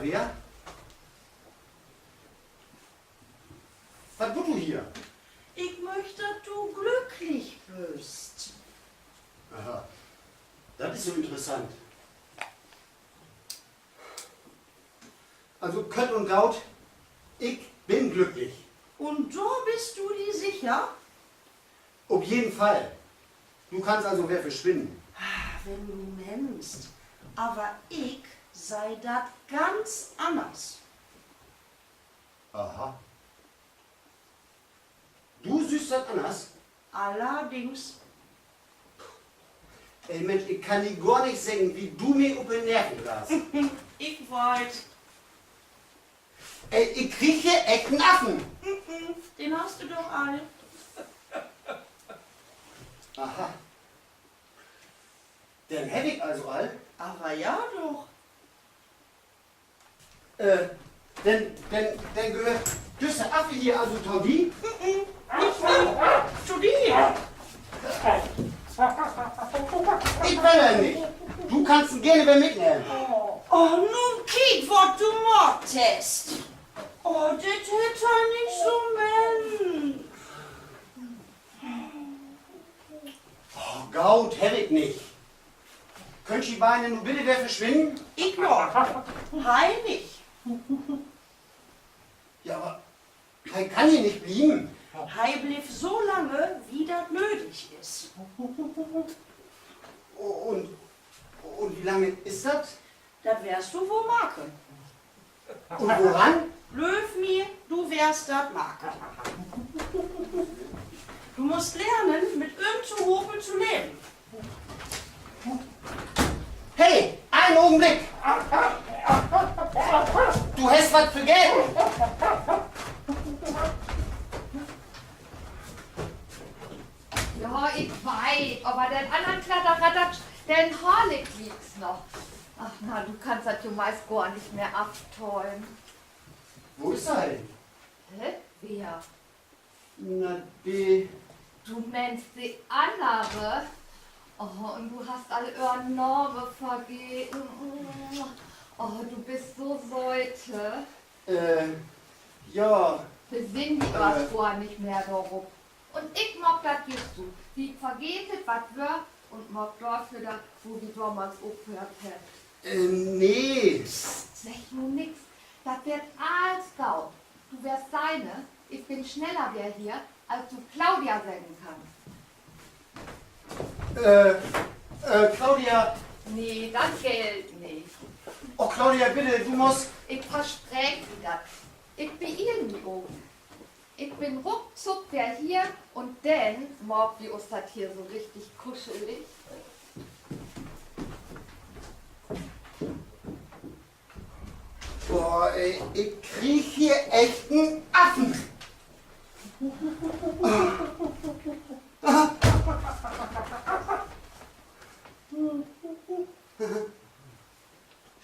wer? Was tut du hier? Ich möchte, dass du glücklich bist. Aha, das ist so interessant. Also Kött und Gaut, ich bin glücklich. Und du bist du dir sicher? Auf jeden Fall. Du kannst also wer verschwinden. Wenn du nennst. Aber ich sei das ganz anders. Aha. Du siehst das anders? Allerdings. Ey Mensch, ich kann dir gar nicht sagen, wie du mir auf den Nerven gehst. Ich weiß. Ey, ich krieg hier echt einen Affen. Den hast du doch all. Aha. Dann hätte ich also all. Aber ja doch. Dann gehört dieser Affe hier also Taudi. Zu dir. Ich will er nicht. Du kannst ihn gerne bei mitnehmen. Oh, nun kiek, was du mochtest. Oh, das hätte er nicht so meinen. Oh, Gaut hätte ich nicht. Könnt die Beine nur bitte wer verschwinden? Ich noch. Hei nicht. Ja, aber er kann hier nicht blieben. Hei blieb so lange, wie das nötig ist. Und wie lange ist das? Das wärst du wohl machen. Und woran? Löw mir, du wärst das machen. Du musst lernen, mit ihm zu Hofe zu leben. Hey, einen Augenblick! Du hast was vergessen! Ja, ich weiß, aber den anderen Kladderratter, den Harlik liegt's noch. Ach na, du kannst das ja meist gar nicht mehr abtollen. Wo ist er denn? Hä? Wer? Na, die... Du meinst die andere? Oh, und du hast alle Ohren Narbe vergeben. Oh, du bist so Seute. Ja... Besinn die was gar nicht mehr darum. Und ich mag das just du. Die vergetet, was wir und mag dafür das, wo die damals aufgehört hat. Nee. Sag nun nix. Das wird alles Gaut. Du wärst seine. Ich bin schneller wer hier, als du Claudia sagen kannst. Claudia... Nee, das Geld nicht. Oh, Claudia, bitte, du musst... Ich versprech dir das. Ich bin ihr nie oben. Ich bin ruckzuck wer hier und dann mag die uns das hier so richtig kuschelig. Boah, ey, ich krieg hier echt einen Affen.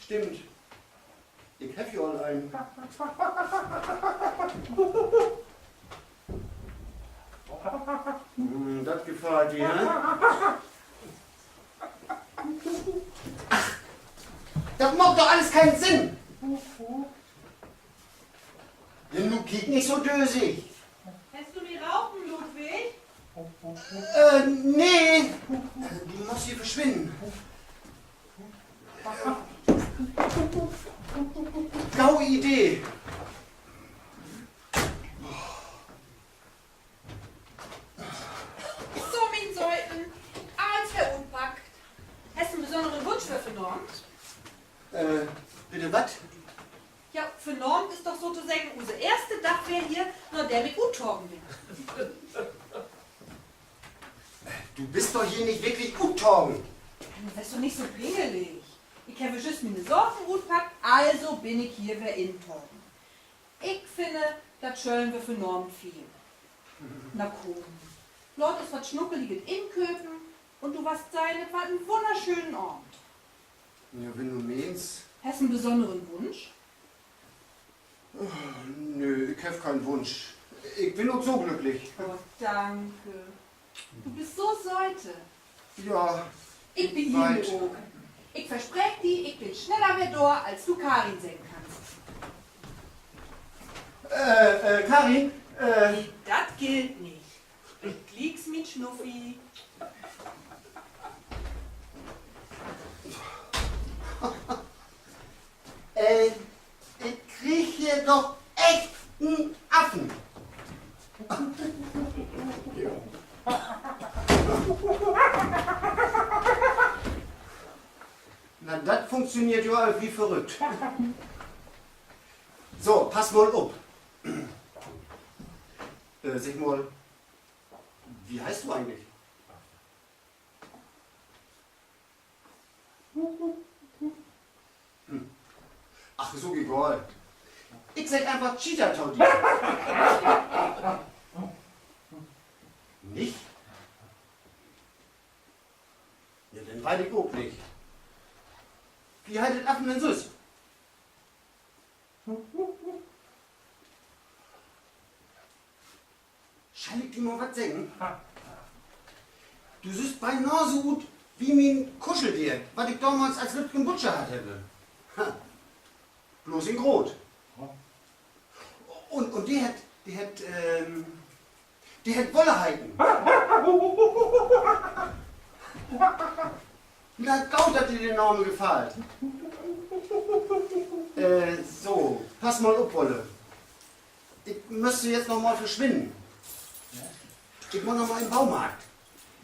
Stimmt. Ich hab hier all einen. Das gefällt dir, ne? Ach, das macht doch alles keinen Sinn. Denn du kiek nicht so dösig. Hast du die rauchen, Ludwig? Nee. Du musst hier verschwinden. Gaue Idee. So, mein Säuten, alles verunpackt. Hast du einen besonderen Wunsch für vernormt? Bitte was? Ja, vernormt ist doch sozusagen unser erste Dach wäre hier, nur der mit Untorben wird. Du bist doch hier nicht wirklich Uttorgen. Du wärst doch nicht so pingelig. Ich habe just meine Sorgen gut packt, also bin ich hier wer in Torben. Ich finde, das schön wir vernormt viel. Na komm, Leute ist was Schnuckeliges in Köpen und du warst sein, das war ein wunderschönen Abend. Ja, wenn du meinst. Hast du einen besonderen Wunsch? Nö, ich hab keinen Wunsch. Ich bin auch so glücklich. Oh, danke. Du bist so Seite. Ja. Ich bin hier Weit. mit oben. Ich verspreche dir, ich bin schneller wer da, als du Karin sehen kannst. Karin, Das gilt nicht. Ich lieg's mit Schnuffi. ich krieg hier doch echt einen Affen. Na, das funktioniert ja wie verrückt. So, pass mal auf. Sag mal, wie heißt du eigentlich? Ach, so egal. Ich sag einfach Cheetah Toddy. Nicht? Ja, dann weiß ich auch nicht. Wie haltet Affen denn süß? Schall ich dir mal was sagen? Du siehst beinahe so gut wie mein Kuscheltier, was ich damals als Lütgen Butcher hatte. Ha. Bloß in Grot. Und die hat Wolleheiten. Na, Gaut hat dir den Namen gefallen. So, pass mal auf, Wolle. Ich müsste jetzt noch mal verschwinden. Ich muss noch mal im Baumarkt.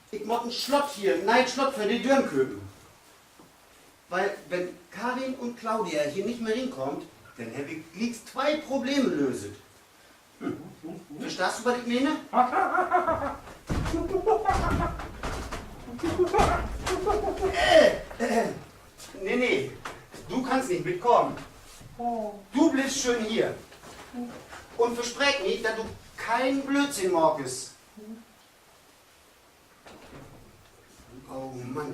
Ich muss einen Schlott hier, einen Schlott für die Dürren köpen. Weil, wenn Karin und Claudia hier nicht mehr hinkommt, dann habe ich liegst 2 Probleme löset. Verstehst du, was ich meine? Nee, du kannst nicht mitkommen. Du bleibst schön hier. Und versprech nicht, dass du keinen Blödsinn magst. Oh Mann,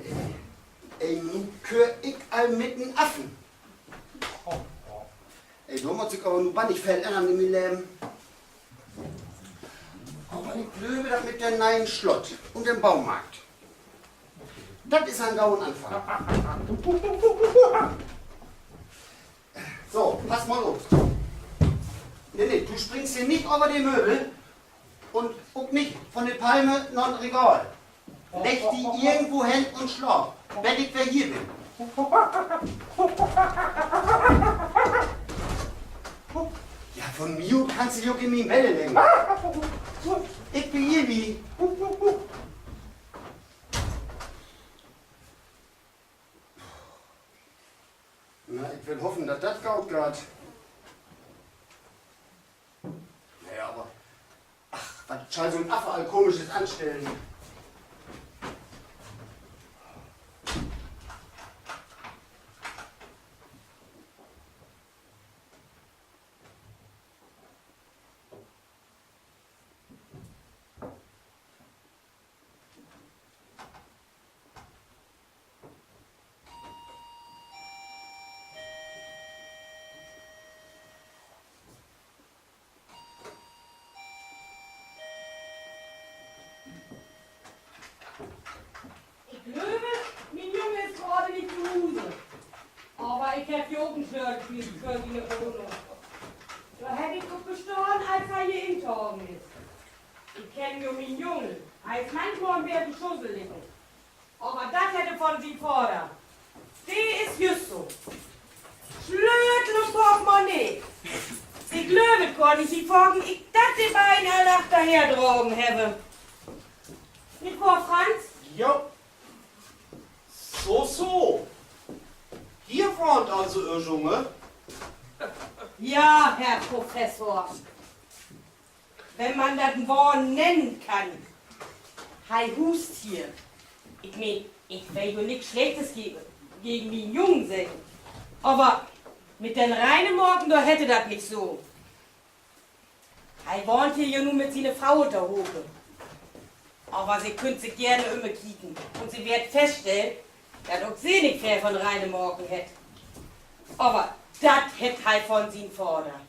ey, nun kör ich all mit den Affen. Ey, du musst dich aber nur bannig verändern in meinem Leben. Aber ich glaube, das mit der neuen Schlott und dem Baumarkt. Das ist ein gauen Anfang. So, pass mal auf. Nee, du springst hier nicht über die Möbel und guck nicht von der Palme noch ein Regal. Leg die irgendwo hin und schlaf, wenn ich wer hier bin. Ja, von mir kannst du dich in die Bälle legen. Ich bin hier wie. Na, ich will hoffen, dass das gaut geht. Naja, aber. Ach, was soll so ein Affe all Komisches anstellen? Ich glaube, mein Junge ist gerade nicht zu Hause. Aber ich habe Jugendschnör gespielt für die Wohnung. Da hätte ich doch gestorben, als er hier intorgen ist. Ich kenne ja meinen Jungen. Er ist manchmal ein bisschen schusselig. Aber das hätte von sie fordern. Die ist just so. Schlötel und Portemonnaie. Sie glöbet gar nicht, sie folgen, ich dat die beiden alle daher drogen habe. Nicht wahr, Franz? Ja. So. Hier wohnt also ihr Junge. Ja, Herr Professor. Wenn man das Wort nennen kann. Hei hust hier. Ich mein, ich will ja nichts Schlechtes gegen den Jungen sagen. Aber mit den reinen Morgen, da hätte das nicht so. Hei wohnt hier ja nur mit seiner Frau da oben. Aber sie könnte sich gerne immer kicken. Und sie wird feststellen, dass auch sie nicht viel von reinem Morgen hätte. Aber das hätte halt von sie fordern.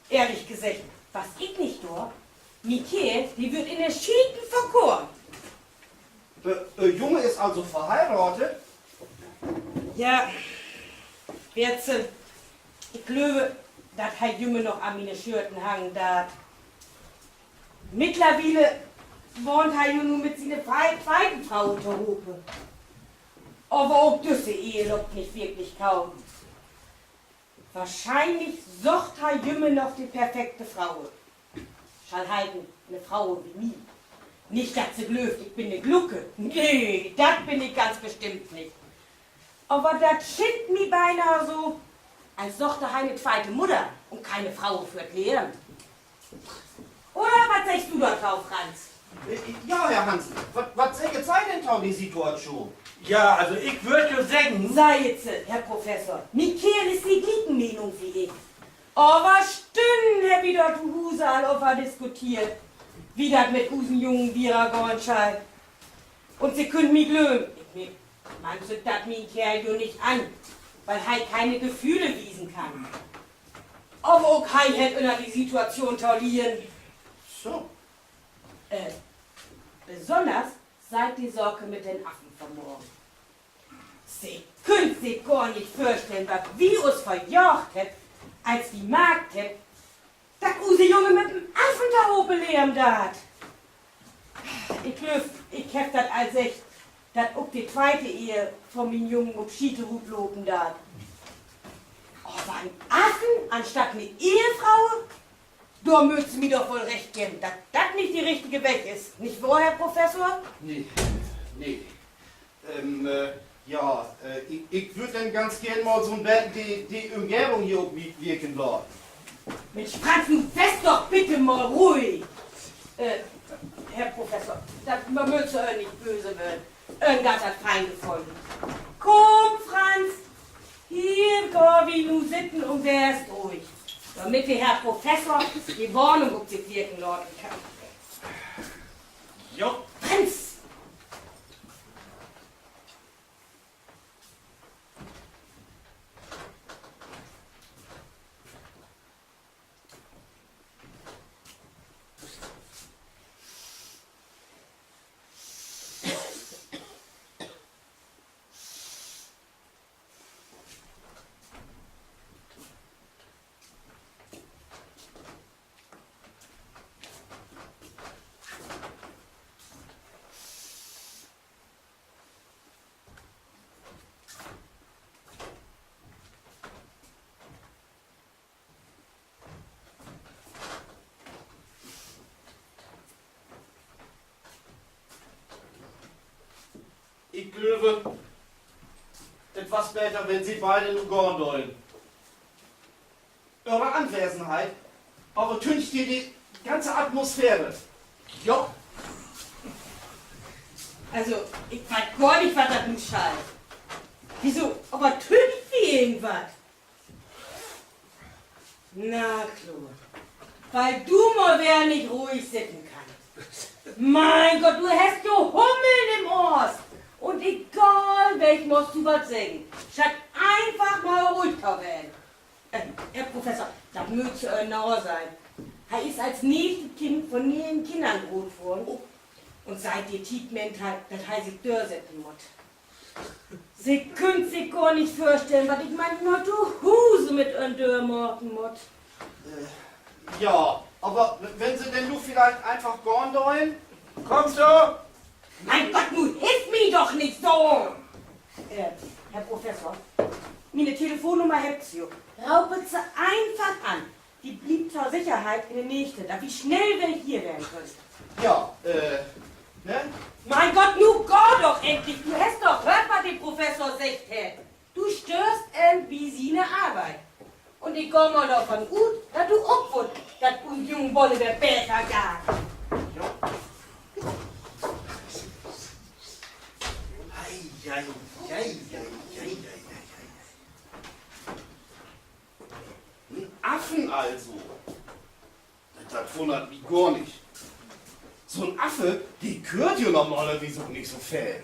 Ehrlich gesagt, was ich nicht tue, Michael, die wird in der Schieten verkoren. Der Junge ist also verheiratet. Ja, Berze, ich glaube, dass Herr Junge noch an meine Schürten hangen darf. Mittlerweile wohnt Herr Junge mit seiner zweiten Frau unter Hupe. Aber auch diese Ehe lobt nicht wirklich kaum. Wahrscheinlich sucht Herr Junge noch die perfekte Frau. Schall halten, eine Frau wie mich. Nicht, dass sie blöft, ich bin eine Glucke. Nee, das bin ich ganz bestimmt nicht. Aber das schickt mich beinahe so, als suchte er eine zweite Mutter und keine Frau für das Leben. Oder was sagst du da drauf, Franz? Ja, Herr Hansen, was sei denn da die Situation? Ja, also ich würde sagen, Sei jetzt, Herr Professor, nicht kehr ist die gleiche Meinung wie ich. Aber Stunden hab ich dort zu Husal over diskutiert, wie das mit usen jungen Bierer gehen scheint. Und sie können mich glömen. Man zieht das mein Kerl jo nicht an, weil er keine Gefühle wiesen kann. Aber auch er hätte in die Situation taulieren. So. Besonders seit die Sorge mit den Affen von morgen. Sie können sich gar nicht vorstellen, was wir uns verjagt hat, als die Magd hat, dass use Junge mit dem Affen da oben leben dat. Ich hab das als echt, dass auch die zweite Ehe von meinem Jungen auf Schieterhut loben dat. Aber ein Affen anstatt eine Ehefrau? Da müsst mir doch wohl recht geben, dass das nicht die richtige Weg ist. Nicht wahr, Herr Professor? Nee. Ich würde dann ganz gern mal so ein bisschen die Umgebung hier wirken lassen. Mensch, Franz, nun fest doch bitte mal ruhig. Herr Professor, man müsste nicht böse werden. Irgendwas hat fein gefunden. Komm, Franz, hier geh wie nu sitten und wärst ruhig. Damit der Herr Professor die Warnung auf sich wirken lassen kann. jo, Franz! Ich glaube, etwas besser, wenn Sie beide nur gehen wollen. Eure Anwesenheit, aber tüncht dir die ganze Atmosphäre. jo, Also, ich weiß gar nicht, was das nun schallt. Wieso? Aber tönt wie irgendwas. Na klar. Weil du mal wer nicht ruhig sitzen kannst. Mein Gott, du hast ja Hummeln im Ohr. Und egal, welch musst du was singen. Statt einfach mal ruhig werden. Herr Professor, das müsste genauer sein. Er ist als nächstes Kind von ihren Kindern groß worden. Und seit die Tiet meint hat, dass er sich durchsetzen muss. Sie können sich gar nicht vorstellen, was ich manchmal zu Hause mit einem Dörrmorgen muss. Ja, aber wenn Sie denn nur vielleicht einfach gehen wollen, kommst du? Mein Gott, nun hilf mir doch nicht so! Herr Professor, meine Telefonnummer habt ihr. Raubet sie einfach an. Die blieb zur Sicherheit in der Nächte, da wie schnell wir hier werden können. Ja, ne? Mein Gott, nu geh doch endlich! Du hast doch gehört, was der Professor sagt, Herr. Du störst irgendwie seine Arbeit. Und ich komm mal davon gut, dass du obwohl, dass du jungen Wolle der besser gab. Ein Affen also. Das wundert mich gar nicht. So ein Affe, die gehört ja normalerweise auch nicht so fäh.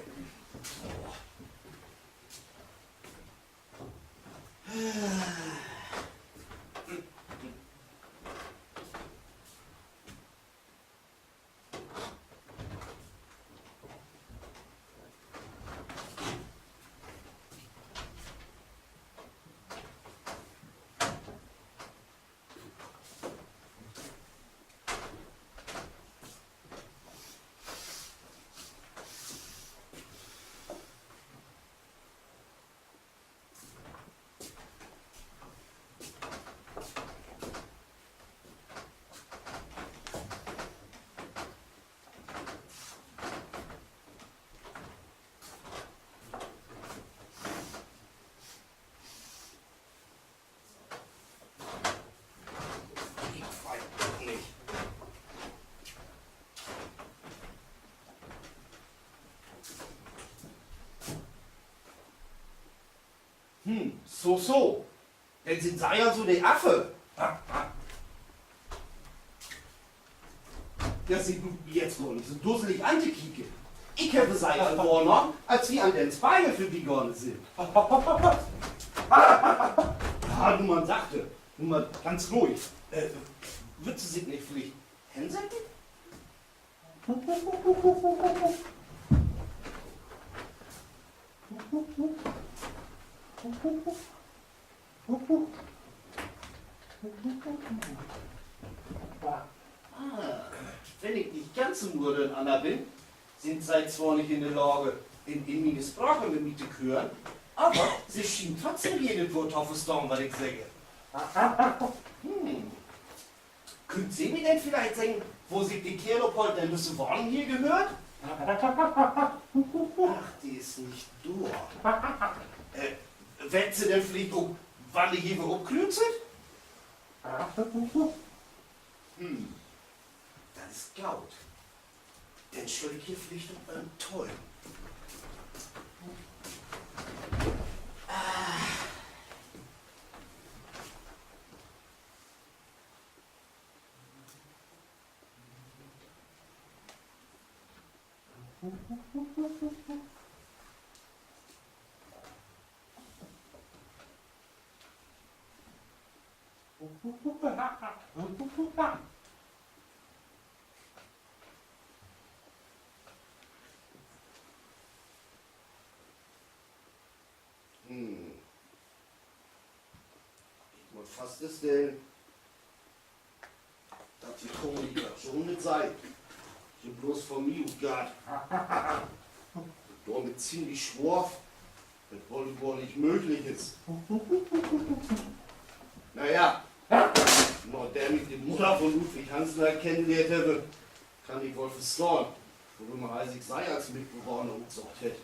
So. Denn sind sei ja so der Affe. Das sieht jetzt wohl nicht so dusselig anzukicken. Ich habe sei ja noch, als wir an den Beine für die Gorne sind. Ah, du man sagte, nur mal ganz ruhig. Wird sie sich nicht vielleicht hinsetzen? Wenn ich nicht ganz so nur den Anna bin, sind sie zwar nicht in der Lage, in meine Sprache mit mir zu hören, aber sie schien trotzdem jedes Wort auf verstehen, was ich sage. Könnt Sie mir denn vielleicht sagen, wo sich die Kerlopol der Lüssewarn hier gehört? Ach, die ist nicht dort. Wird sie denn vielleicht auch, wann die hier abklützelt? Das ist gaut. Denn schuld hier vielleicht um einen Toll. Ich muss fast das denn, dass die Kommunikation nicht sei. Ich bin bloß von mir gehabt. Damit ziemlich schworf, das wohl nicht möglich ist. Naja, nur der mich die Mutter von Ludwig Hansen kennengelernt habe, kann ich wohl verstehen, worüber man Reisig sei als Mitbewohner umgesorgt hätte.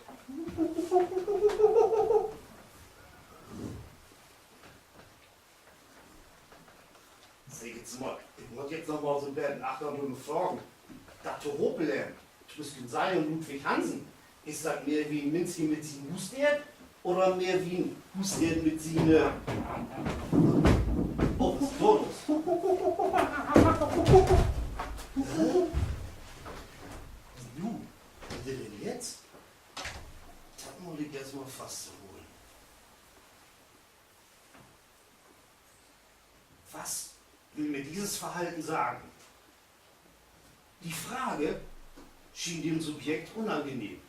Sag jetzt mal, ich muss jetzt noch mal so einen Achtergrund fragen. Das Hoppelern zwischen Sei und Ludwig Hansen, ist das mehr wie ein Minski mit seinem Husterd oder mehr wie ein Husterd mit seiner. Oh, was ist los? Du, was ist denn jetzt? Das muss ich jetzt mal fast so holen. Was will mir dieses Verhalten sagen? Die Frage schien dem Subjekt unangenehm.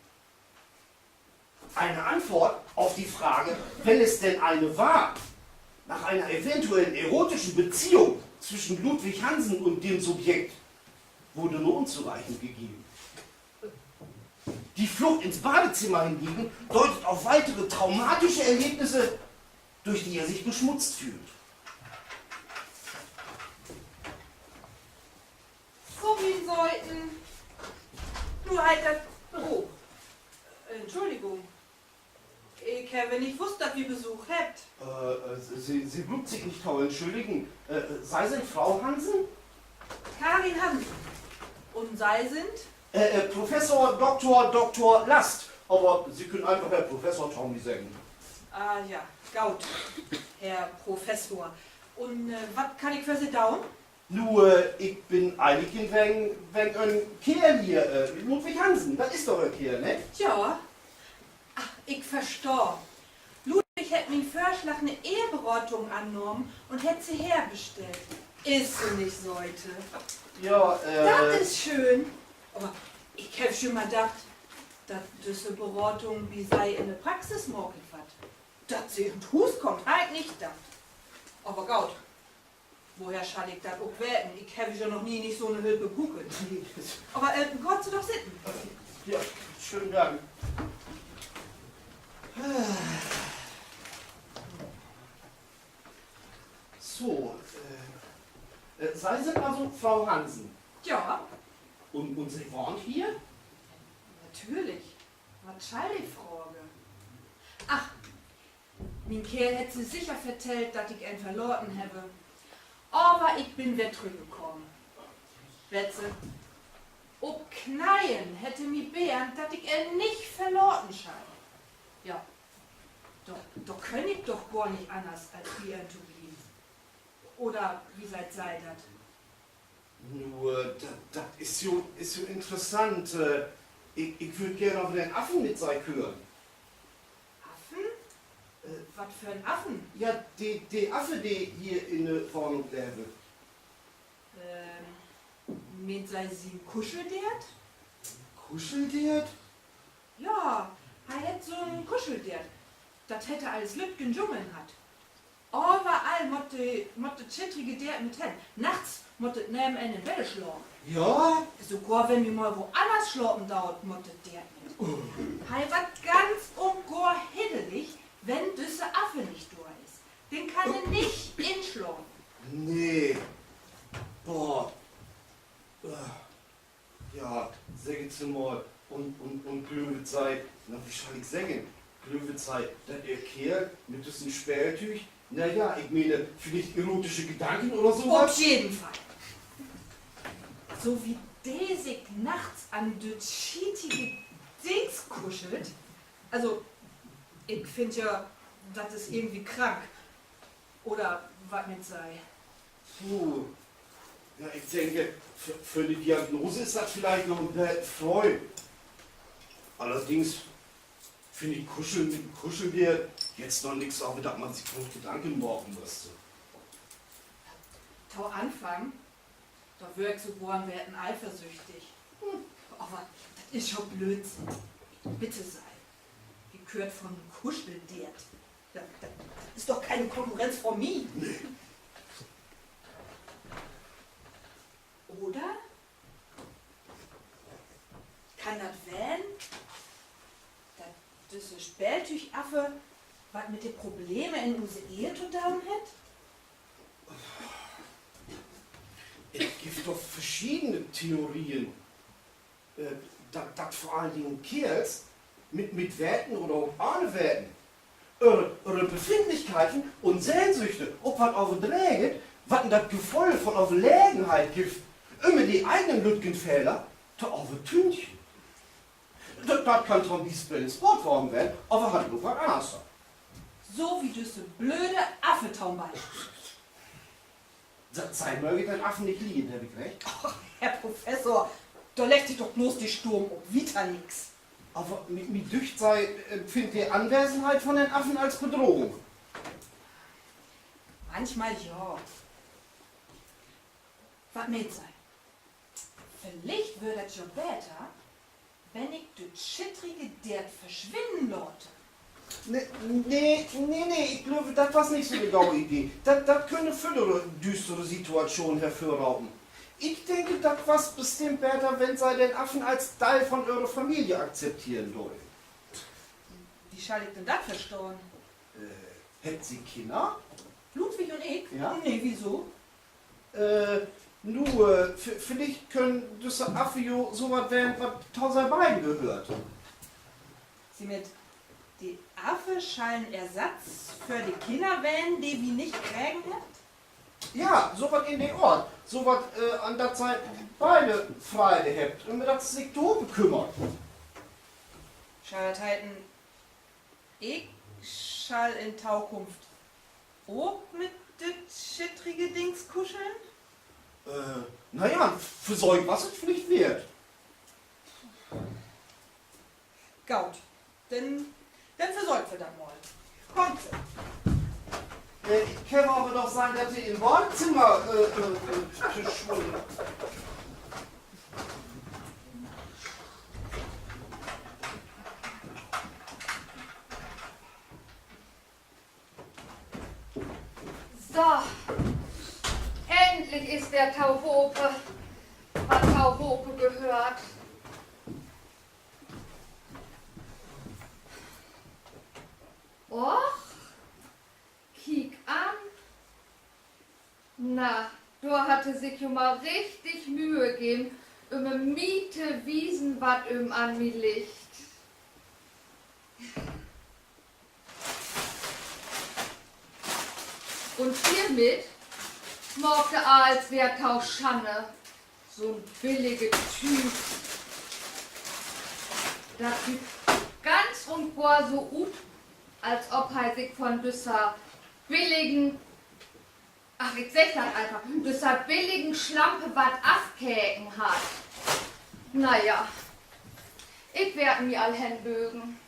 Eine Antwort auf die Frage, wenn es denn eine war, nach einer eventuellen erotischen Beziehung zwischen Ludwig Hansen und dem Subjekt, wurde nur unzureichend gegeben. Die Flucht ins Badezimmer hingegen deutet auf weitere traumatische Erlebnisse, durch die er sich beschmutzt fühlt. So wie sollten. Nur halt das. Oh. Entschuldigung. Ich habe nicht gewusst, dass ihr Besuch habt. Sie blutet sich nicht toll, entschuldigen. Sei sind Frau Hansen? Karin Hansen. Und sei sind? Professor Dr. Last. Aber Sie können einfach Herr Professor Tommy sagen. Ah ja, Gaut. Herr Professor. Und was kann ich für Sie tun? Nur, ich bin eigentlich wegen ein Kerl hier, Ludwig Hansen. Das ist doch ein Kerl, ne? Ja. Ach, ich verstehe. Ludwig hätte mir Vorschlag eine Eheberatung angenommen und hätte sie herbestellt. Ist sie nicht sollte. Ja, Das ist schön. Aber ich habe schon mal gedacht, dass diese Beratung wie sei in der Praxis morgen hat. Dass sie in den Hus kommt, halt nicht gedacht. Aber Gaut. Woher schall ich das auch werden? Ich habe schon noch nie nicht so eine Hülpe gegoogelt. Aber Gott, doch sitten. Ja, schönen Dank. So, sei Sie also Frau Hansen. Ja, Und Sie wohnt hier? natürlich. Was schall die Frage? Ach, mein Kerl hätte sie sicher vertellt, dass ich ihn verloren habe. Aber ich bin wieder zurückgekommen. Wetze, ob Kneien hätte mir Bernd, dass ich ihn nicht verloren scheine. Ja, Da kann ich doch gar nicht anders als wie ein Turbin. Oder wie seid das? Nur, das ist so interessant. Ich würde gerne auf den Affen mit sein hören. Affen? Was für ein Affen? Ja, die Affe, die hier in der Wohnung lebe. Mit sei sie kuscheldert? Kuscheldert? Ja, er hätt so ein Kuscheldert. Das hätte alles Lütgen Dschungeln hat. Überall motte zittrige Dert mit hen. Nachts motte neben in den Bett schlafen. Ja? Sogar wenn wir mal woanders schlafen dauert, motte Dert mit. Hei wat ganz und gar hiddelig, wenn düsse Affe nicht da ist. Den kann er nicht inschlafen. Nee. Boah. Ja, sagen Sie mal. Und Glöwezeit. Na, wie soll ich sagen? Glöwezeit, das Kerl mit diesem Sperrtüch. Naja, ich meine, vielleicht erotische Gedanken oder sowas. Auf jeden Fall. So wie der sich nachts an das schietige Dings kuschelt. Also, ich finde ja, das ist irgendwie krank. Oder was mit sei. Puh. Ja, ich denke, für die Diagnose ist das vielleicht noch ein Freund. Allerdings finde ich Kuscheln mit dem Kuschelbär jetzt noch nichts, auch dass man sich groß Gedanken machen müsste. Tau Anfang, da wirkt so gern werden eifersüchtig. Aber das ist schon Blödsinn. Bitte sei. Wie gehört von Kuscheldert? Das ist doch keine Konkurrenz von mir. Nee. Oder? Kann das werden? Diese Spätüchaffe, was mit den Problemen in unserer Ehe zu tun hat? Es gibt doch verschiedene Theorien, dass vor allen Dingen Kerls mit Werten oder auch ohne Werten ihre Befindlichkeiten und Sehnsüchte, ob was auf den Trägt, was das Gefühl von auf Lägenheit gibt, immer die eigenen Lütgenfehler, da auf ein Tünchen. Das kann Trombispe ins Sportwagen werden, aber hat nur was anderes. So wie diese blöde Affe taumbein. Sei möge den Affen nicht lieben, hab ich recht. Ach, Herr Professor, da lässt sich doch bloß die Sturm um. Wieder nix. Aber mir dücht sei, empfindet die Anwesenheit von den Affen als Bedrohung. Manchmal ja. Was mit sein? Vielleicht wird es schon besser, wenn ich das schittrige Dert verschwinden lasse. Nee, ich glaube, das war nicht so eine genaue Idee. Das könnte viele düstere Situationen hervorrauben. Ich denke, das war bestimmt besser, wenn sie den Affen als Teil von eurer Familie akzeptieren wollen. Wie soll ich denn das verstehen? Hätten Sie Kinder? Ludwig und ich? Ja. Nee, wieso? Nur, vielleicht können diese Affen ja so was werden, was tausend beiden gehört. Sie mit die Affe scheinen Ersatz für die Kinder werden, die wir nicht kriegen hat? Ja, so was in den Ort. So was an der Zeit beide Freude habt und mir das sich darum bekümmert. Schaltheiten, ich schall in Taukunft auch mit das schittrige Dings kuscheln? Naja, für solch was es vielleicht wird. Gaut, denn versorgt wir dann mal. Kommt. Ich kann aber doch sagen, dass ihr im Wohnzimmer verschwunden. So, endlich ist der Tauhope, was Tauhope gehört. Och, kiek an. Na, da hatte sich ja mal richtig Mühe gegeben, immer Miete wiesen, wat an mi Licht. Und hiermit schmorkte er als wär Tauschanne. So ein billige Typ. Der Typ ganz und gar so gut, als ob er sich von dieser billigen, ach, ich sag das einfach, dieser billigen Schlampe was abkäken hat. Naja, ich werd mir all hinbögen.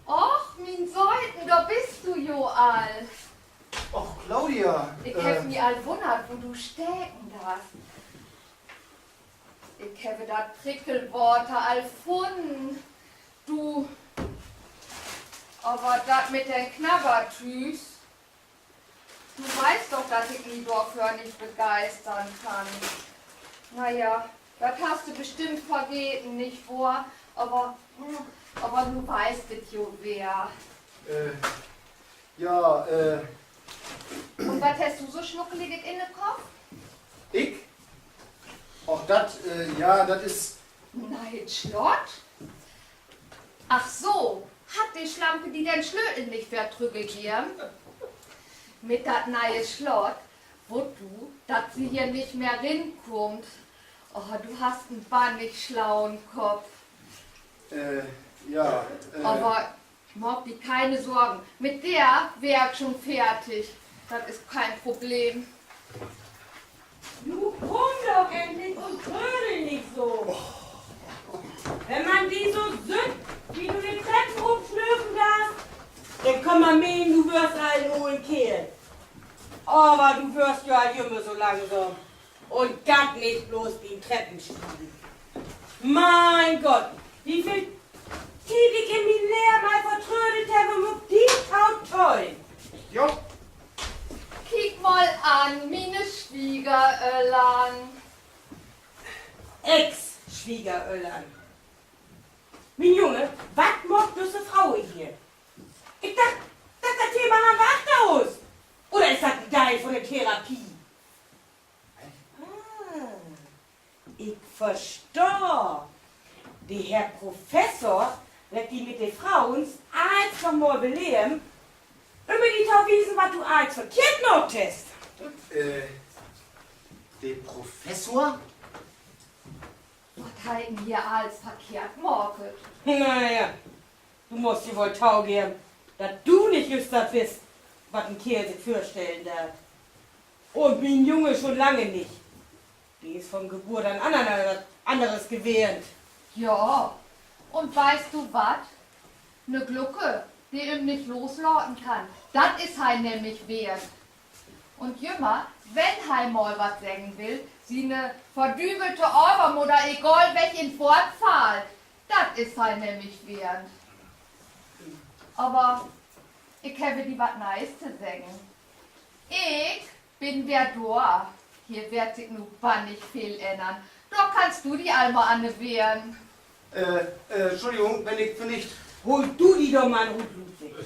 Och, mein Seiten, da bist du jo all. Och, Claudia. Ich hab mich all wundert, wo du stecken darfst. Ich habe da Prickelworte all gefunden. Du. Aber das mit den Knabbertüs. Du weißt doch, dass ich mich dafür nicht begeistern kann. Naja, das hast du bestimmt vergeben, nicht vor? Aber du weißt es jo wer. Ja, Und was hast du so schnuckelig in den Kopf? ich? Och, das, ja, das ist... Nein, Schlott? Ach so, hat die Schlampe, die den Schlötel nicht vertrügelieren? Mit dat neue Schlott, wo du, dass sie hier nicht mehr rinkommt. Oh, du hast einen bannig schlauen Kopf. Ja, Aber mach dir keine Sorgen. Mit der wär ich schon fertig. Das ist kein Problem. Du komm doch endlich und trödel nicht so. Wenn man die so sünd, wie du den Treppen rumschlürfen darfst, dann kann man meinen, du wirst einen hohen Kerl. Aber du wirst ja immer so langsam. Und das nicht bloß wie ein Treppenstieg. Mein Gott, wie viel Tief ich in die Lehr mal vertrödelt habe, und die taut toll. jo, Kick mal an, meine Schwiegeröllern. Ex-Schwiegeröllern. Mein Junge, was macht diese Frau hier? Ich dachte, das ist das Thema am Wachthaus. Oder ist das ein Teil von der Therapie? Ah, ich verstehe. Der Herr Professor wird die mit den Frauen eins noch mal belehren, über die Tauwiesen, was du eins verkehrt notest. der Professor? Was halten wir als verkehrt morget? Naja, du musst dir wohl Tau geben, dass du nicht just das bist, was ein Kerl sich vorstellen darf. Und mein Junge schon lange nicht. Die ist von Geburt an anderes gewähnt. Ja, und weißt du was? Ne Glucke, die ihm nicht loslauten kann. Das ist halt nämlich wert. Und jümmer, wenn halt mal was sagen will, sie ne verdübelte Ohrwurm oder egal welchen fortfahrt, das ist halt nämlich wert. Aber ich habe die was Neues zu sagen. Ich bin der Dor. Hier wird sich nur bannig viel ändern. Doch kannst du die einmal an ne wehren. Entschuldigung, wenn ich nicht... Hol du die doch mal in Ruhe, Ludwig.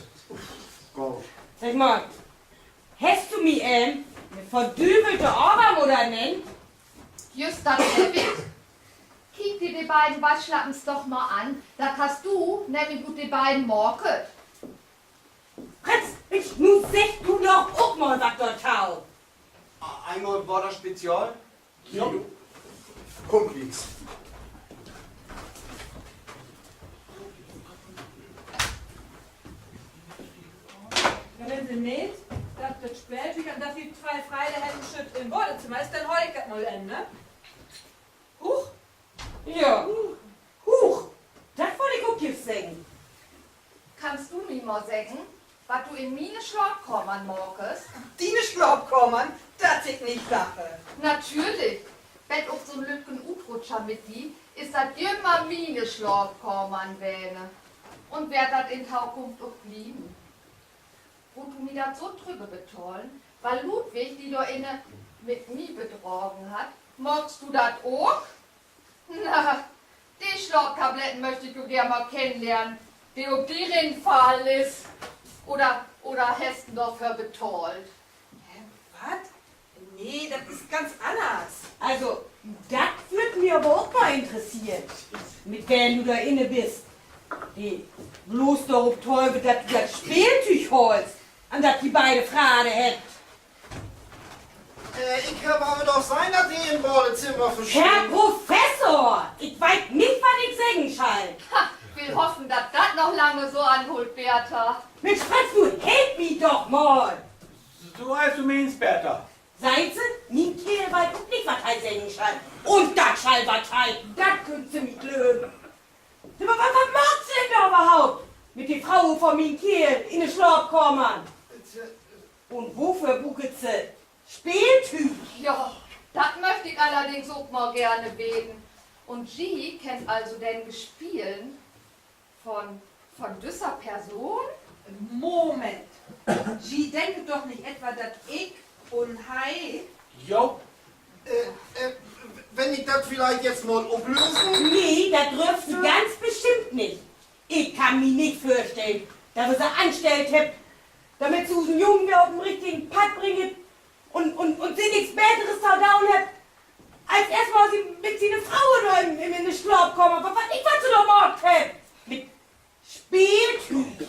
Go. Sag mal, hast du mich eine verdübelte Ohrmutter nennt? Just das hab ich. Kick dir die beiden Waschlappens doch mal an. Das hast du nämlich gut die beiden morket. Fritz, ich nun sech du doch auch mal, sagt der Tau. Einmal Border Spezial? Jo. Komm, Quieks. Wenn sie nicht, dass das Spätücher und dass die zwei Freide hätten Schritt im Badezimmer ist, dann heul ich das mal an, ne? Huch! Ja. Huch, das wollte ich auch jetzt sagen. Kannst du mir mal sagen, was du in meine Schlaf kommen morkest? Die nicht glaub kommen, dass ich nicht lache. Natürlich. Wenn auch so ein Lütgen Utrutscher mit die, ist das immer meine Schlaf kommen wähne. Und wer das in Zukunft auch blieben. Wo du mir das so drüber betollen, weil Ludwig, die da inne mit mir betrogen hat, magst du das auch? Na, die Schlaftabletten möchte ich gerne mal kennenlernen, die ob die Fall ist. Oder hast du dafür betollt? Was? Nee, das ist ganz anders. Also, das würde mir aber auch mal interessieren, mit wem du da inne bist. Die bloß darauf Teufel, dass du das Spieltuch holst, an das die beide Frade hätt. Ich habe aber doch seiner die im Badezimmer Herr verschwunden. Professor, ich weiß nicht, was ich sagen soll. Ha, will hoffen, dass das noch lange so anholt, Bertha. Mensch, Franz, du hält mich doch mal. So als du meinst, Bertha. Seid sie? Nie Kehl weiß auch nicht, was ich sagen soll. Und das soll was halten, das könnt ihr mich lösen. Was macht sie denn da überhaupt? Mit der Frau von meinem Kehl in den Schlaf kommen. Und wofür bucket sie? Spieltyp. Ja, das möchte ich allerdings auch mal gerne beten. Und sie kennt also den Gespielen von dieser Person? Moment. Sie denken doch nicht etwa, dass ich und Hai... Jo. Wenn ich das vielleicht jetzt mal auflösen? Nee, das dürft sie ganz bestimmt nicht. Ich kann mir nicht vorstellen, dass ihr sie angestellt habt, damit sie einen Jungen wieder auf den richtigen Pad bringen und sie nichts Besseres da down habt, als erstmal sie mit sie eine Frau da in den Schlaf kommen. Was sie da gemacht habt? Mit Spieltyp.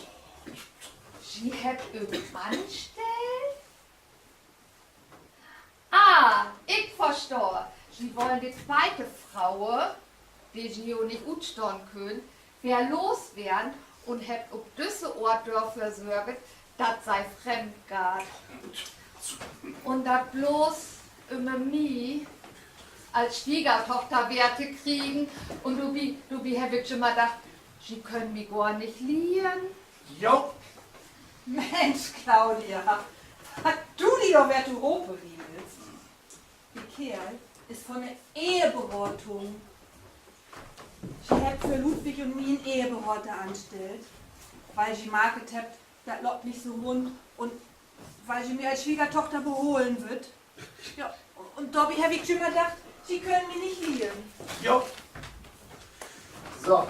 Sie hat angestellt? Ah, ich verstehe. Sie wollen die zweite Frau, die sie auch nicht utstehen können, wer loswerden und hat auf diese Ort dafür sorgen, dass sei fremd geht. Und das bloß immer mich als Schwiegertochter Werte kriegen. Und du hab ich schon mal gedacht, sie können mich gar nicht lieben. Jo. Mensch, Claudia, hat du die doch wer du Hope redest? Die Kerl ist von der Eheberatung. Sie hat für Ludwig und mich einen Eheberater angestellt, weil sie market habt, das läuft nicht so rund und weil sie mir als Schwiegertochter beholen wird. Ja, und Dobby habe ich schon mal gedacht, sie können mich nicht lieben. Jo. So,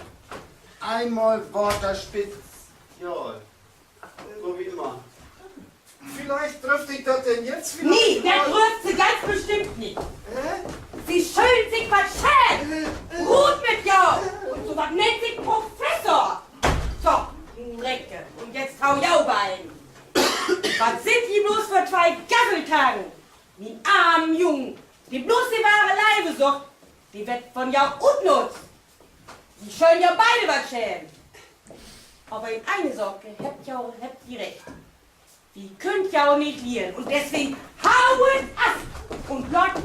einmal Waterspitz. Ja, so wie immer. Vielleicht trifft ich das denn jetzt wieder? Nee, das dürft sie ganz bestimmt nicht. Sie schön sich was schämen. Ruht mit ja. Und so was nennt sich Professor. So, Recke. Und jetzt hau jau Bein. Was sind die bloß für zwei Gaffeltagen? Die armen Jungen, die bloß die wahre Leibe sucht, die wird von ja unnutz. Die schön ja beide was schämen. Aber in eine Sorge habt ihr recht. Die könnt ja auch nicht lieren und deswegen hauen ab und Gott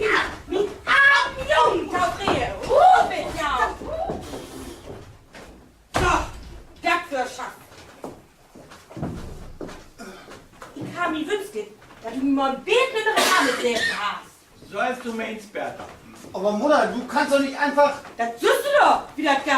mit armen Jungen taufrieren. Mit ja. So, das für schaffen. Ich habe mir wünscht, dass du mir mal ein bildlichere Arbeitslehrer hast. So als du meinst, Bertha. Aber Mutter, du kannst doch nicht einfach... Das tust du doch, wie das geht.